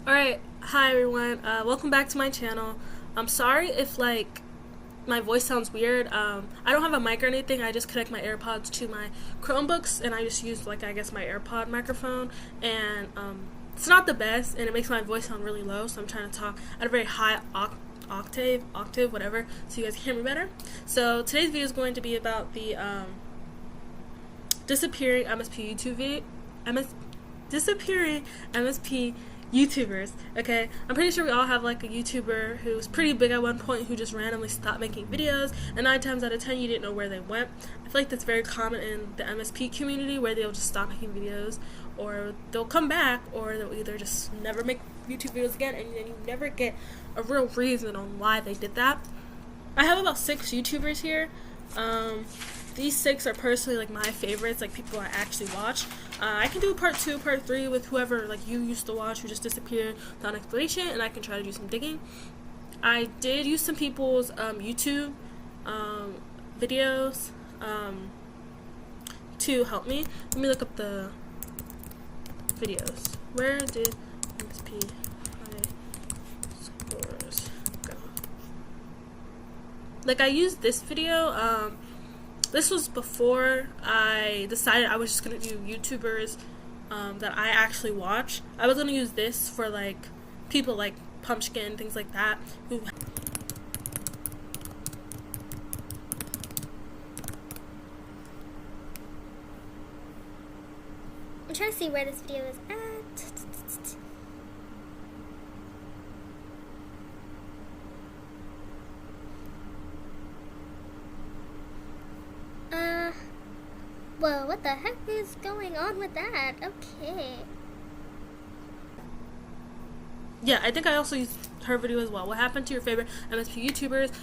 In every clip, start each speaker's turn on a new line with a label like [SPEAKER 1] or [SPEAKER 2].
[SPEAKER 1] Alright, hi everyone, welcome back to my channel. I'm sorry if my voice sounds weird. I don't have a mic or anything. I just connect my AirPods to my Chromebooks and I just use my AirPod microphone, and it's not the best and it makes my voice sound really low, so I'm trying to talk at a very high octave, whatever, so you guys can hear me better. So today's video is going to be about the disappearing MSP YouTubers. Okay, I'm pretty sure we all have a YouTuber who was pretty big at one point who just randomly stopped making videos, and 9 times out of 10 you didn't know where they went. I feel like that's very common in the MSP community, where they'll just stop making videos, or they'll come back, or they'll either just never make YouTube videos again, and then you never get a real reason on why they did that. I have about 6 YouTubers here. These 6 are personally my favorites, people I actually watch. I can do part 2, part 3 with whoever you used to watch who just disappeared without an explanation, and I can try to do some digging. I did use some people's YouTube videos to help me. Let me look up the videos. Where did MSP scores go? I used this video. This was before I decided I was just going to do YouTubers that I actually watch. I was going to use this for people like Pumpkin, things like that, who
[SPEAKER 2] I'm trying to see where this video is at. Well, what the heck is going on with that? Okay.
[SPEAKER 1] Yeah, I think I also used her video as well. What happened to your favorite MSP YouTubers?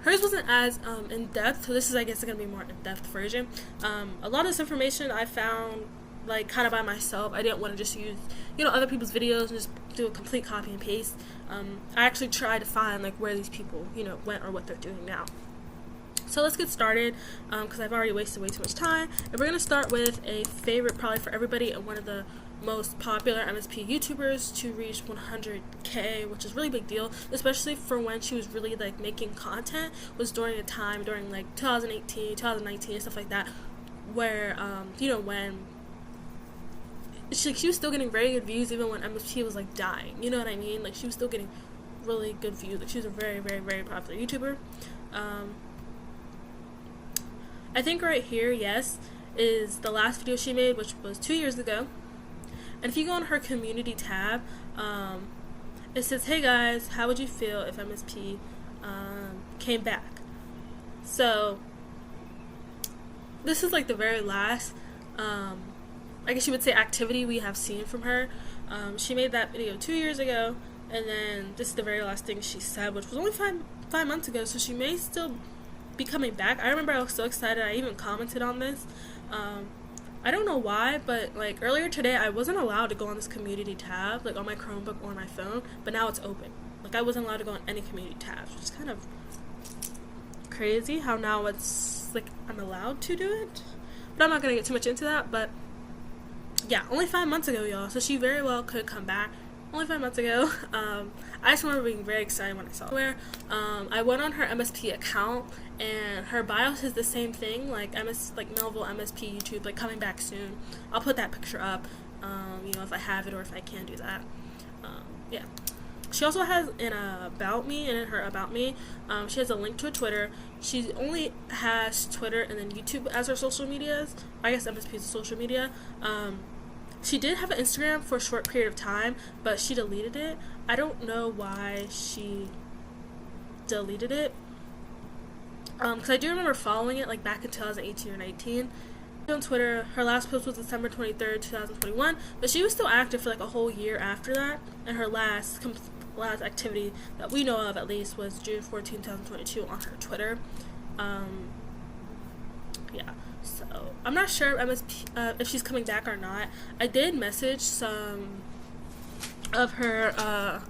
[SPEAKER 1] Hers wasn't as in-depth, so this is, I guess, going to be more in-depth version. A lot of this information I found kind of by myself. I didn't want to just use, other people's videos and just do a complete copy and paste. I actually tried to find where these people, went or what they're doing now. So let's get started, because I've already wasted way too much time. And we're going to start with a favorite probably for everybody, and one of the most popular MSP YouTubers to reach 100K, which is a really big deal, especially for when she was really making content, was during a time during 2018, 2019, stuff like that, where when she was still getting very good views even when MSP was dying, you know what I mean? She was still getting really good views. She was a very, very, very popular YouTuber. I think right here, yes, is the last video she made, which was 2 years ago. And if you go on her community tab, it says, "Hey guys, how would you feel if MSP came back?" So this is the very last, I guess you would say, activity we have seen from her. She made that video 2 years ago, and then this is the very last thing she said, which was only five months ago, so she may still be coming back. I remember I was so excited, I even commented on this. I don't know why, but earlier today I wasn't allowed to go on this community tab on my Chromebook or my phone, but now it's open. I wasn't allowed to go on any community tabs, which is kind of crazy how now it's I'm allowed to do it. But I'm not gonna get too much into that. But yeah, only 5 months ago, y'all, so she very well could come back. Only 5 months ago. I just remember being very excited when I saw it. I went on her MSP account, and her bio says the same thing, Melville MSP YouTube, coming back soon. I'll put that picture up, if I have it or if I can do that. Yeah. She also has an about me, and in her about me, she has a link to a Twitter. She only has Twitter and then YouTube as her social medias. I guess MSP is a social media. She did have an Instagram for a short period of time, but she deleted it. I don't know why she deleted it. Because I do remember following it
[SPEAKER 2] back in 2018 or 19.
[SPEAKER 1] On Twitter, her last post was December 23rd, 2021, but she was still active for a whole year after that, and her last activity that we know of, at least, was June 14, 2022 on her Twitter. Yeah, so I'm not sure if she's coming back or not. I did message some of her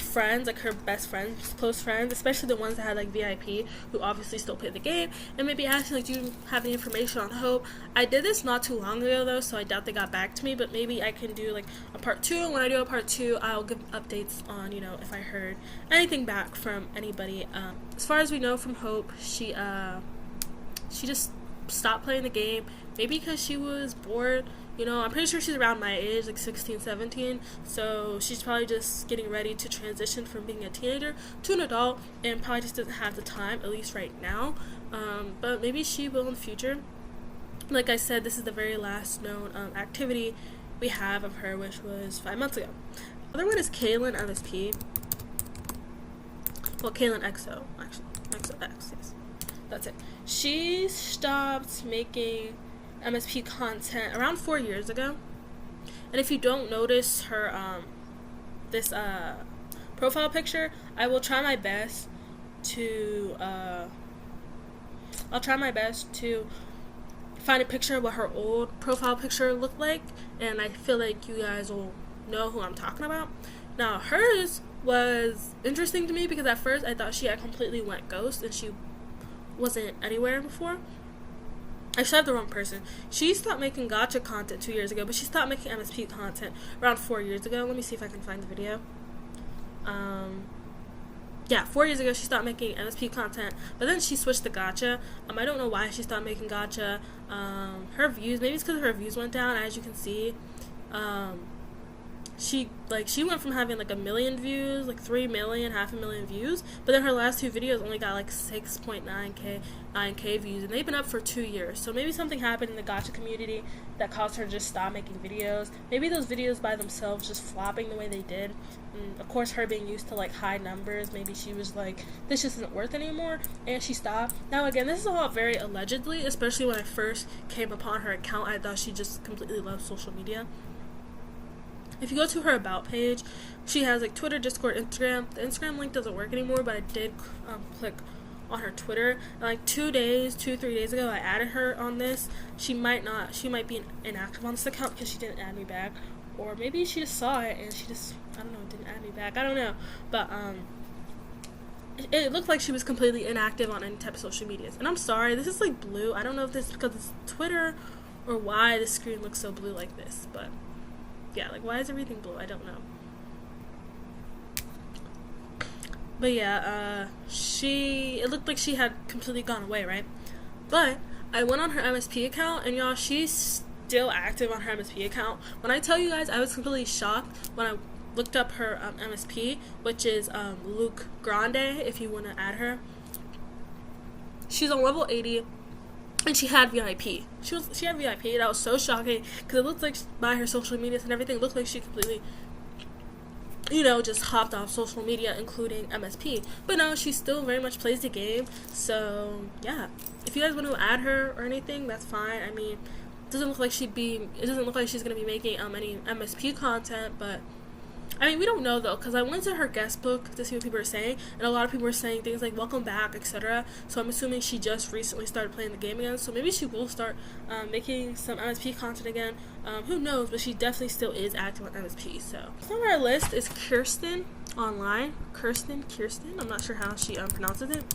[SPEAKER 1] friends, like her best friends, close friends, especially the ones that had like VIP, who obviously still play the game, and maybe asking like, do you have any information on Hope? I did this not too long ago though, so I doubt they got back to me, but maybe I can do like a part 2, and when I do a part 2, I'll give updates on, you know, if I heard anything back from anybody. As far as we know from Hope, she just stopped playing the game, maybe because she was bored. You know, I'm pretty sure she's around my age, like 16, 17, so she's probably just getting ready to transition from being a teenager to an adult, and probably just doesn't have the time, at least right now, but maybe she will in the future. Like I said, this is the very last known activity we have of her, which was 5 months ago. The other one is HaIIoweenn MSP. Well, HaIIoweenn XO, actually. XOX, yes. That's it. She stopped making MSP content around 4 years ago, and if you don't notice her this profile picture, I will try my best to find a picture of what her old profile picture looked like, and I feel like you guys will know who I'm talking about. Now hers was interesting to me because at first I thought she had completely went ghost and she wasn't anywhere before. I should have the wrong person. She stopped making gacha content 2 years ago, but she stopped making MSP content around 4 years ago. Let me see if I can find the video. Yeah, 4 years ago she stopped making MSP content, but then she switched to gacha. I don't know why she stopped making gacha. Her views, maybe it's because her views went down, as you can see. She went from having like 1 million views, like 3 million, 500,000 views, but then her last 2 videos only got like 9K views, and they've been up for 2 years. So maybe something happened in the gacha community that caused her to just stop making videos. Maybe those videos by themselves just flopping the way they did. And of course, her being used to like high numbers, maybe she was like, this just isn't worth anymore, and she stopped. Now again, this is all very allegedly, especially when I first came upon her account, I thought she just completely loved social media. If you go to her about page, she has like Twitter, Discord, Instagram. The Instagram link doesn't work anymore, but I did click on her Twitter. And like 3 days ago, I added her on this. She might be inactive on this account because she didn't add me back, or maybe she just saw it and she just, I don't know, didn't add me back. I don't know, but it looked like she was completely inactive on any type of social medias. And I'm sorry, this is like blue. I don't know if this is because it's Twitter or why the screen looks so blue like this, but yeah, like why is everything blue? I don't know. But yeah, it looked like she had completely gone away, right? But I went on her MSP account, and y'all, she's still active on her MSP account. When I tell you guys, I was completely shocked when I looked up her MSP, which is Luke Grande, if you want to add her. She's on level 80. And she had VIP. She had VIP. That was so shocking because it looked like by her social medias and everything, it looked like she completely, you know, just hopped off social media, including MSP. But no, she still very much plays the game. So yeah, if you guys want to add her or anything, that's fine. I mean, it doesn't look like she's gonna be making any MSP content, but I mean, we don't know though, because I went to her guest book to see what people are saying, and a lot of people were saying things like welcome back, etc. So I'm assuming she just recently started playing the game again, so maybe she will start making some MSP content again. Who knows, but she definitely still is active on MSP. So on our list is Kirsten Online. Kirsten, I'm not sure how she pronounces it.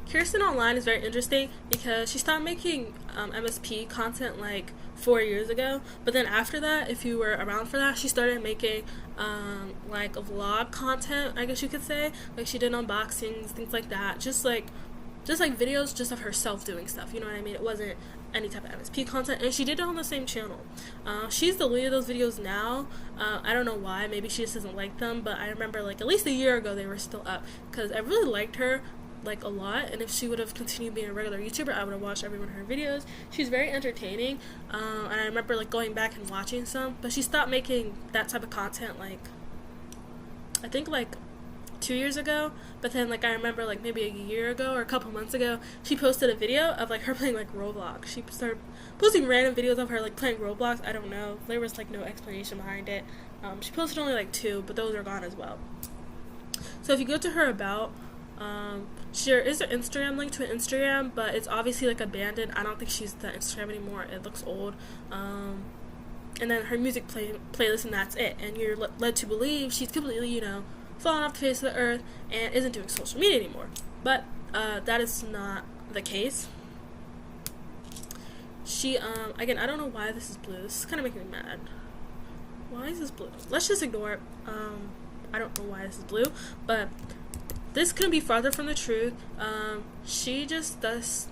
[SPEAKER 1] Kirsten Online is very interesting because she stopped making MSP content like 4 years ago, but then after that, if you were around for that, she started making like a vlog content, I guess you could say. Like she did unboxings, things like that, just like videos just of herself doing stuff, you know what I mean? It wasn't any type of MSP content, and she did it on the same channel. She's deleted those videos now. I don't know why, maybe she just doesn't like them, but I remember like at least a year ago they were still up because I really liked her like a lot, and if she would have continued being a regular YouTuber, I would have watched every one of her videos. She's very entertaining, and I remember like going back and watching some, but she stopped making that type of content like I think like 2 years ago. But then like I remember like maybe a year ago or a couple months ago, she posted a video of like her playing like Roblox. She started posting random videos of her like playing Roblox. I don't know, there was like no explanation behind it. She posted only like 2, but those are gone as well. So if you go to her about, there is an Instagram link to an Instagram, but it's obviously like abandoned. I don't think she's the Instagram anymore. It looks old. and then her music playlist, and that's it. And you're led to believe she's completely, you know, fallen off the face of the earth and isn't doing social media anymore. But that is not the case. She, again, I don't know why this is blue. This is kind of making me mad. Why is this blue? Let's just ignore it. I don't know why this is blue, but this couldn't be farther from the truth. She just does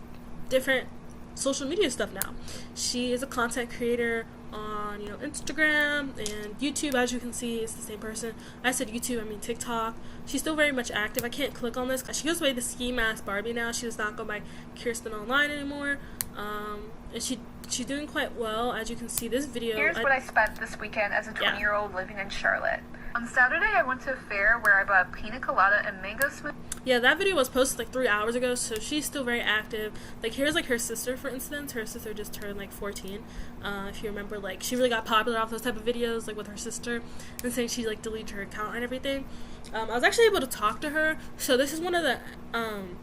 [SPEAKER 1] different social media stuff now. She is a content creator on, you know, Instagram and YouTube. As you can see, it's the same person. I said YouTube, I mean TikTok. She's still very much active. I can't click on this because she goes by the Ski Mask Barbie now. She does not go by Kirsten Online anymore. And she's doing quite well. As you can see, this video.
[SPEAKER 3] Here's what I spent this weekend as a 20-year-old living in Charlotte. On Saturday, I went to a fair where I bought pina colada and mango smoothie.
[SPEAKER 1] Yeah, that video was posted like 3 hours ago, so she's still very active. Like, here's like her sister, for instance. Her sister just turned like 14. If you remember, like, she really got popular off those type of videos, like with her sister, and saying she like deleted her account and everything. I was actually able to talk to her, so this is one of the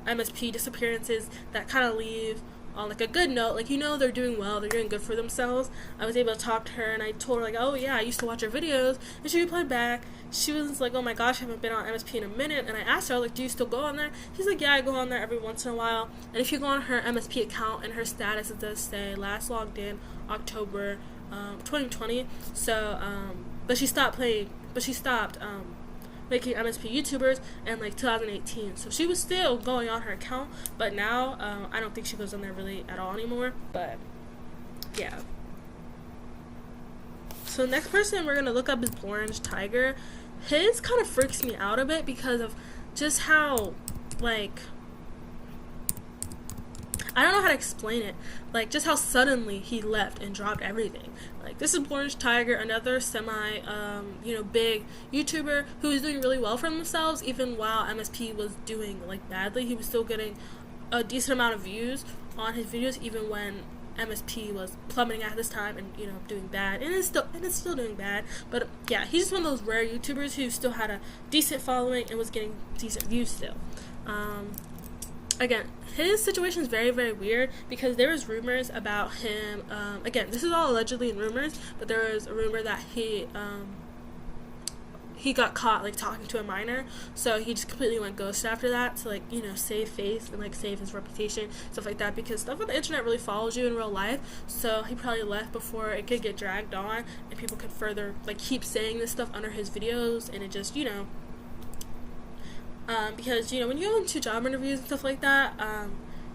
[SPEAKER 1] MSP disappearances that kind of leave on like a good note. Like, you know, they're doing well, they're doing good for themselves. I was able to talk to her, and I told her like, oh yeah, I used to watch her videos, and she replied back. She was like, oh my gosh, I haven't been on MSP in a minute. And I asked her, like, do you still go on there? She's like, yeah, I go on there every once in a while. And if you go on her MSP account, and her status, it does say last logged in October 2020. So but she stopped making MSP Youtubers in like 2018. So she was still going on her account, but now I don't think she goes on there really at all anymore. But yeah. So the next person we're gonna look up is Orange Tiger. His kind of freaks me out a bit because of just how, like, I don't know how to explain it. Like, just how suddenly he left and dropped everything. Like, this is Orange Tiger, another big YouTuber who is doing really well for themselves, even while MSP was doing, like, badly. He was still getting a decent amount of views on his videos, even when MSP was plummeting at this time and, you know, doing bad. And it's still doing bad. But, yeah, he's just one of those rare YouTubers who still had a decent following and was getting decent views still. Again, his situation is very, very weird because there was rumors about him. Again, this is all allegedly in rumors, but there was a rumor that he got caught, like, talking to a minor, so he just completely went ghost after that to, like, you know, save face and, like, save his reputation, stuff like that, because stuff on the internet really follows you in real life. So he probably left before it could get dragged on and people could further, like, keep saying this stuff under his videos, and it just, you know, because, you know, when you go into job interviews and stuff like that,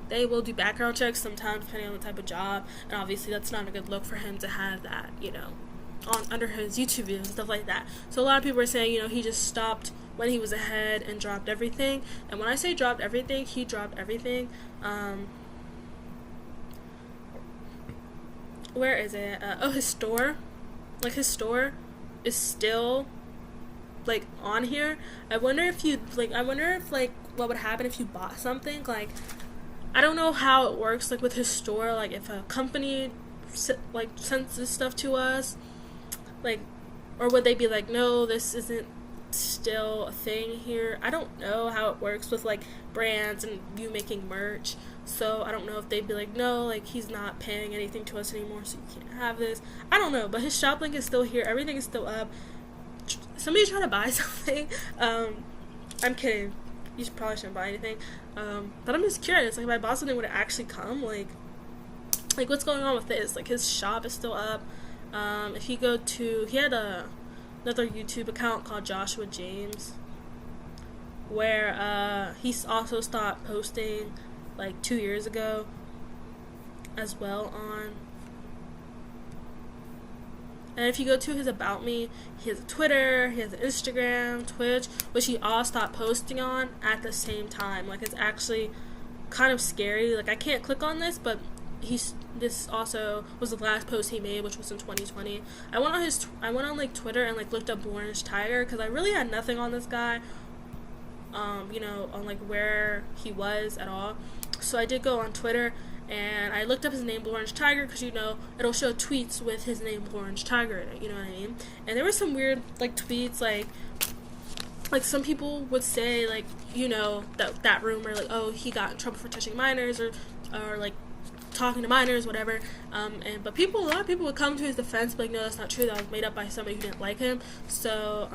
[SPEAKER 1] they will do background checks sometimes depending on the type of job, and obviously that's not a good look for him to have that, you know, under his YouTube videos and stuff like that. So a lot of people are saying, you know, he just stopped when he was ahead and dropped everything. And when I say dropped everything, he dropped everything. Where is it? His store. Like, his store is still, like, on here. I wonder if what would happen if you bought something. Like, I don't know how it works, like, with his store. Like, if a company, like, sends this stuff to us, like, or would they be like, no, this isn't still a thing here? I don't know how it works with, like, brands and you making merch. So I don't know if they'd be like, no, like, he's not paying anything to us anymore, so you can't have this. I don't know, but his shop link is still here. Everything is still up. Somebody's trying to buy something. I'm kidding. You probably shouldn't buy anything. But I'm just curious, like, if I bought something, would it actually come? Like what's going on with this? Like, his shop is still up. If you go to, he had another YouTube account called Joshua James, where he's also stopped posting like 2 years ago as well on. And if you go to his About Me, he has a Twitter, he has an Instagram, Twitch, which he all stopped posting on at the same time. Like, it's actually kind of scary. Like, I can't click on this, but this also was the last post he made, which was in 2020. I went on like Twitter and, like, looked up Orange Tiger because I really had nothing on this guy, you know, on, like, where he was at all. So I did go on Twitter and I looked up his name, Orange Tiger, because, you know, it'll show tweets with his name, Orange Tiger, in it, you know what I mean? And there were some weird, like, tweets, like some people would say, like, you know, that rumor, like, oh, he got in trouble for touching minors, or like, talking to minors, whatever. But a lot of people would come to his defense, but like, no, that's not true. That was made up by somebody who didn't like him. So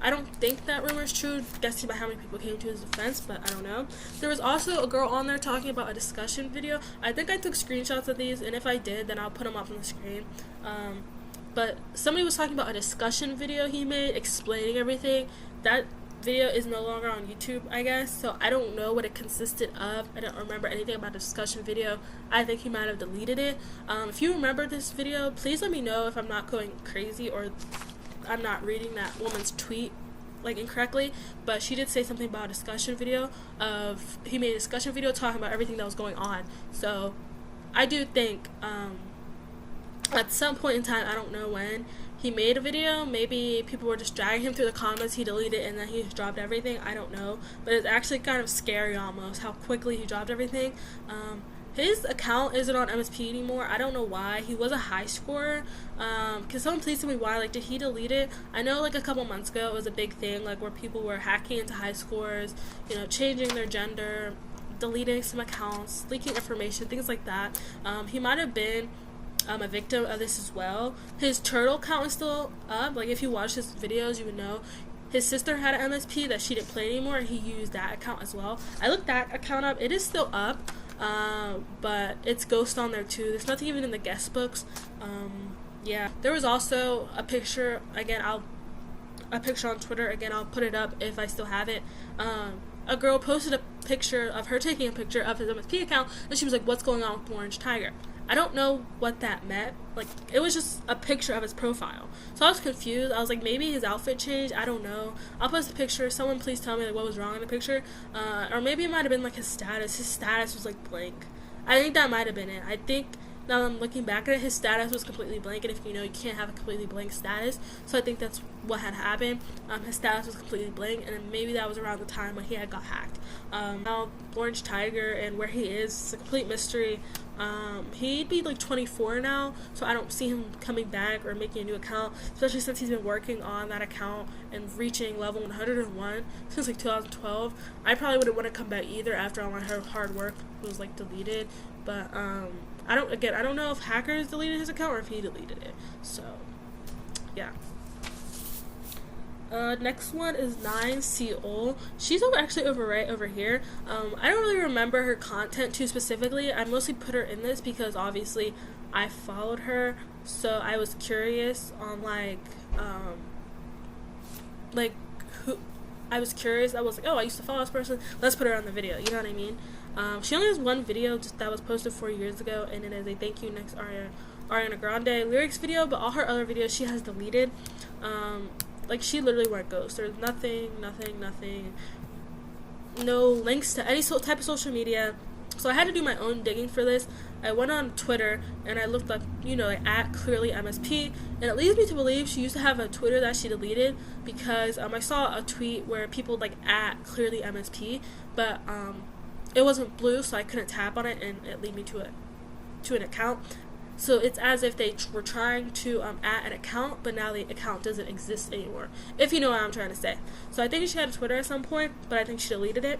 [SPEAKER 1] I don't think that rumor is true, guessing by how many people came to his defense, but I don't know. There was also a girl on there talking about a discussion video. I think I took screenshots of these, and if I did, then I'll put them up on the screen. But somebody was talking about a discussion video he made explaining everything. That video is no longer on YouTube, I guess, so I don't know what it consisted of. I don't remember anything about the discussion video. I think he might have deleted it. If you remember this video, please let me know if I'm not going crazy or I'm not reading that woman's tweet like incorrectly, but she did say something about a discussion video he made a discussion video talking about everything that was going on. So I do think at some point in time, I don't know when, he made a video. Maybe people were just dragging him through the comments, he deleted it, and then he just dropped everything. I don't know, but it's actually kind of scary almost how quickly he dropped everything. His account isn't on MSP anymore. I don't know why. He was a high scorer. Can someone please tell me why? Like, did he delete it? I know like a couple months ago it was a big thing, like where people were hacking into high scores, you know, changing their gender, deleting some accounts, leaking information, things like that. He might have been a victim of this as well. His turtle count is still up. Like, if you watch his videos, you would know his sister had an MSP that she didn't play anymore, and he used that account as well. I looked that account up. It is still up, but it's ghost on there too. There's nothing even in the guest books. Yeah, there was also a picture, again, a picture on Twitter, again, I'll put it up if I still have it. A girl posted a picture of her taking a picture of his MSP account, and she was like, what's going on with Orange Tiger? I don't know what that meant. Like, it was just a picture of his profile. So I was confused. I was like, maybe his outfit changed. I don't know. I'll post the picture. Someone please tell me like what was wrong in the picture. Or maybe it might have been like his status. His status was like blank. I think that might have been it. I think now that I'm looking back at it, his status was completely blank, and if you know, you can't have a completely blank status. So I think that's what had happened. His status was completely blank, and then maybe that was around the time when he had got hacked. Now Orange Tiger and where he is a complete mystery. He'd be like 24 now, so I don't see him coming back or making a new account, especially since he's been working on that account and reaching level 101 since like 2012. I probably wouldn't want to come back either after all my hard work was like deleted. But I don't know if hackers deleted his account or if he deleted it. So yeah. Next one is 9CO. She's actually right over here. I don't really remember her content too specifically. I mostly put her in this because obviously I followed her, so I was curious on who. I was curious. I was like, oh, I used to follow this person. Let's put her on the video. You know what I mean? She only has one video that was posted 4 years ago, and it is a thank you next Ariana Grande lyrics video. But all her other videos she has deleted. Like, she literally went ghost. There's nothing, no links to any type of social media. So I had to do my own digging for this. I went on Twitter and I looked up, you know, like at clearly MSP, and it leads me to believe she used to have a Twitter that she deleted because I saw a tweet where people like at clearly MSP, but it wasn't blue, so I couldn't tap on it, and it led me to an account. So it's as if they were trying to add an account, but now the account doesn't exist anymore, if you know what I'm trying to say. So I think she had a Twitter at some point, but I think she deleted it.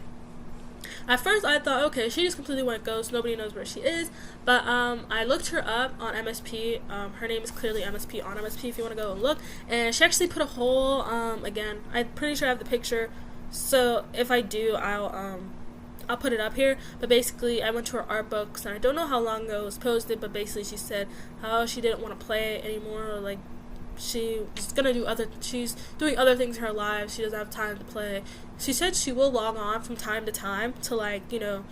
[SPEAKER 1] At first I thought, okay, she just completely went ghost, nobody knows where she is, but I looked her up on MSP. Her name is clearly MSP on MSP if you want to go and look, and she actually put a whole, again, I'm pretty sure I have the picture, so if I do, I'll put it up here. But basically I went to her art books, and I don't know how long ago it was posted, but basically she said how she didn't want to play it anymore, or like she's doing other things in her life, she doesn't have time to play. She said she will log on from time to time to, like, you know,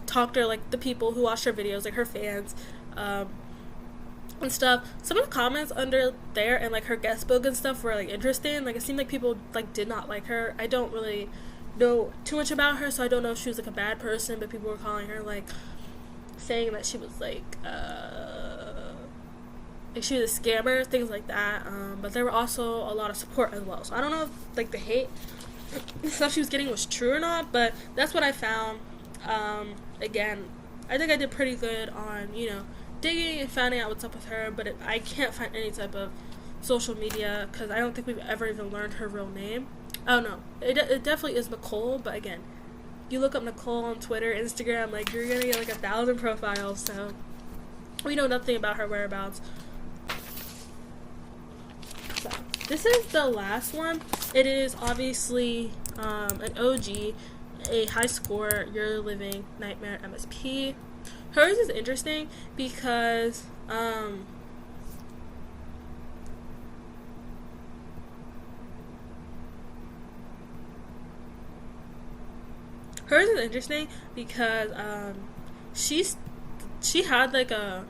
[SPEAKER 1] talk to like the people who watch her videos, like her fans and stuff. Some of the comments under there and like her guest book and stuff were like interesting. Like, it seemed like people like did not like her. I don't really know too much about her, so I don't know if she was like a bad person, but people were calling her like saying that she was like she was a scammer, things like that. But there were also a lot of support as well, so I don't know if like the hate stuff she was getting was true or not, but that's what I found. Again, I think I did pretty good on, you know, digging and finding out what's up with her, but I can't find any type of social media because I don't think we've ever even learned her real name. Oh no, it definitely is Nicole, but again, you look up Nicole on Twitter, Instagram, like, you're gonna get like 1,000 profiles, so We know nothing about her whereabouts. So this is the last one. It is obviously an OG, a high score, Your Living Nightmare MSP. Hers is interesting because she had like a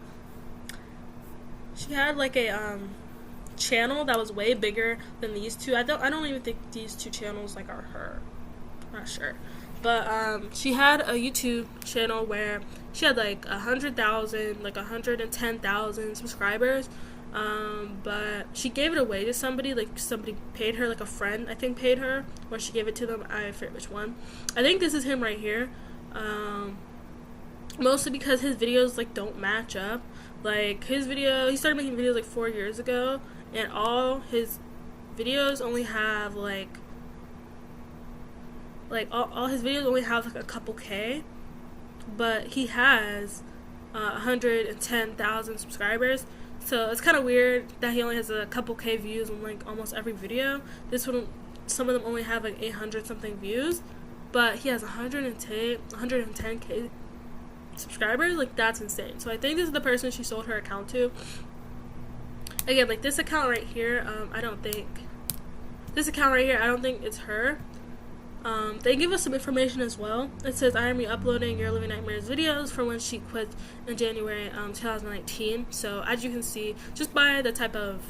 [SPEAKER 1] channel that was way bigger than these two. I don't even think these two channels like are her. I'm not sure. But she had a YouTube channel where she had like 100,000, like 110,000 subscribers. But she gave it away to somebody, like somebody paid her, like a friend I think paid her, or she gave it to them. I forget which one. I think this is him right here. Mostly because his videos like don't match up. Like his video, he started making videos like 4 years ago, and all his videos only have like all his videos only have like a couple K, but he has 110,000 subscribers. So it's kind of weird that he only has a couple K views on like almost every video. This one, some of them only have like 800 something views, but he has 110K subscribers. Like, that's insane. So I think this is the person she sold her account to. Again, like this account right here, I don't think it's her. They give us some information as well. It says, I am re-uploading Your Living Nightmares videos from when she quit in January 2019. So as you can see, just by the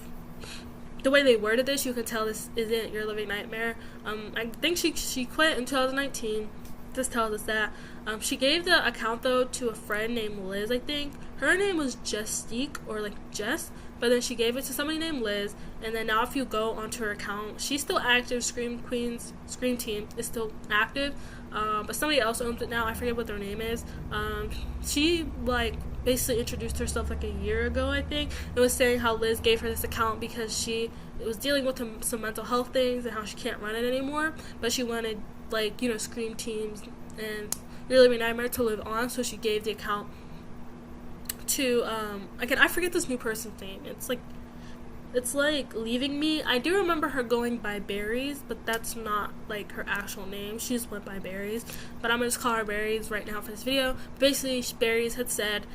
[SPEAKER 1] way they worded this, you can tell this isn't Your Living Nightmare. I think she quit in 2019. This tells us that. She gave the account though to a friend named Liz, I think. Her name was Jessique, or like Jess, but then she gave it to somebody named Liz, and then now if you go onto her account, she's still active. Scream Team is still active, but somebody else owns it now. I forget what their name is. She like basically introduced herself like a year ago, I think. It was saying how Liz gave her this account because she was dealing with some mental health things and how she can't run it anymore, but she wanted like, you know, Scream Teams and Your Living Nightmare to live on, so she gave the account to again, I forget this new person's name. It's like leaving me. I do remember her going by Berries, but that's not like her actual name. She just went by Berries, but I'm gonna just call her Berries right now for this video. Basically, Berries had said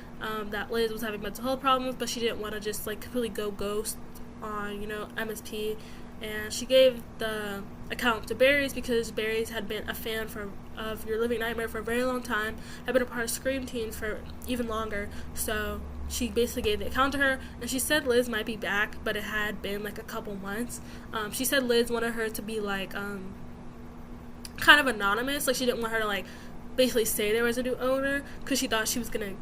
[SPEAKER 1] that Liz was having mental health problems, but she didn't want to just like completely go ghost on, you know, MSP, and she gave the account to Berries because Berries had been a fan of Your Living Nightmare for a very long time, had been a part of Scream Teams for even longer. So she basically gave the account to her, and she said Liz might be back, but it had been like a couple months. She said Liz wanted her to be like kind of anonymous, like she didn't want her to like basically say there was a new owner because she thought she was gonna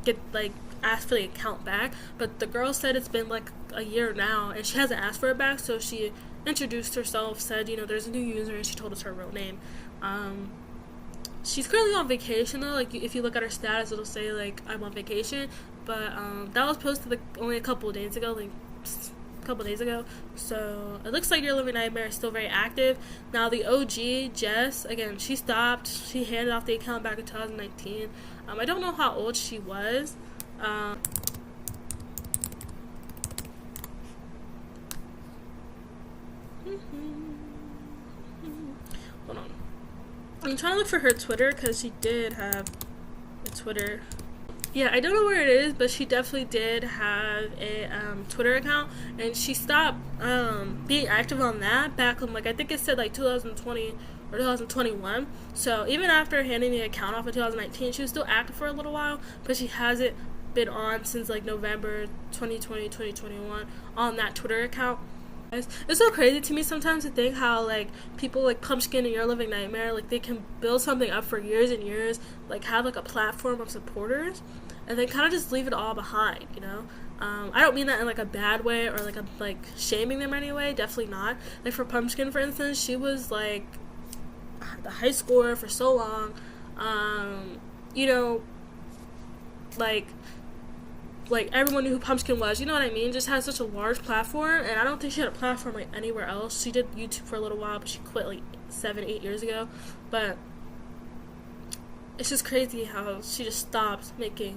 [SPEAKER 1] get like asked for the account back. But the girl said it's been like a year now and she hasn't asked for it back, so she introduced herself, said, you know, there's a new user, and she told us her real name. She's currently on vacation though. Like if you look at her status, it'll say like I'm on vacation, but that was posted like only a couple of days ago, so it looks like Your Living Nightmare is still very active. Now the OG Jess, again, she handed off the account back in 2019. I don't know how old she was. Hold on. I'm trying to look for her Twitter because she did have a Twitter. Yeah, I don't know where it is, but she definitely did have a Twitter account, and she stopped being active on that back in, like, I think it said like 2020 or 2021. So even after handing the account off in 2019, she was still active for a little while, but she hasn't been on since like November 2020, 2021 on that Twitter account. It's so crazy to me sometimes to think how like people like Pumpkin and Your Living Nightmare, like they can build something up for years and years, like have like a platform of supporters, and then kind of just leave it all behind, you know. I don't mean that in like a bad way or like a like shaming them anyway. Definitely not. Like for Pumpkin, for instance, she was like the high scorer for so long. You know, like everyone knew who Pumpkin was, you know what I mean? Just had such a large platform, and I don't think she had a platform like anywhere else. She did YouTube for a little while, but she quit like 7-8 years ago. But it's just crazy how she just stopped making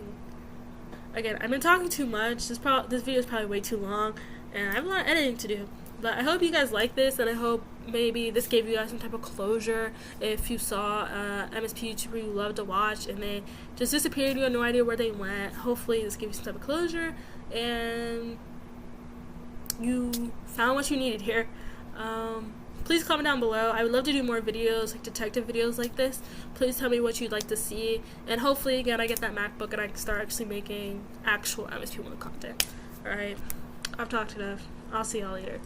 [SPEAKER 1] Again, I've been talking too much. This video is probably way too long, and I have a lot of editing to do. But I hope you guys like this, and I hope maybe this gave you guys some type of closure if you saw MSP YouTuber you love to watch and they just disappeared, you had no idea where they went. Hopefully this gave you some type of closure and you found what you needed here. Please comment down below. I would love to do more videos, like detective videos like this. Please tell me what you'd like to see, and hopefully again I get that MacBook and I can start actually making actual MSP1 content. Alright, I've talked enough. I'll see y'all later.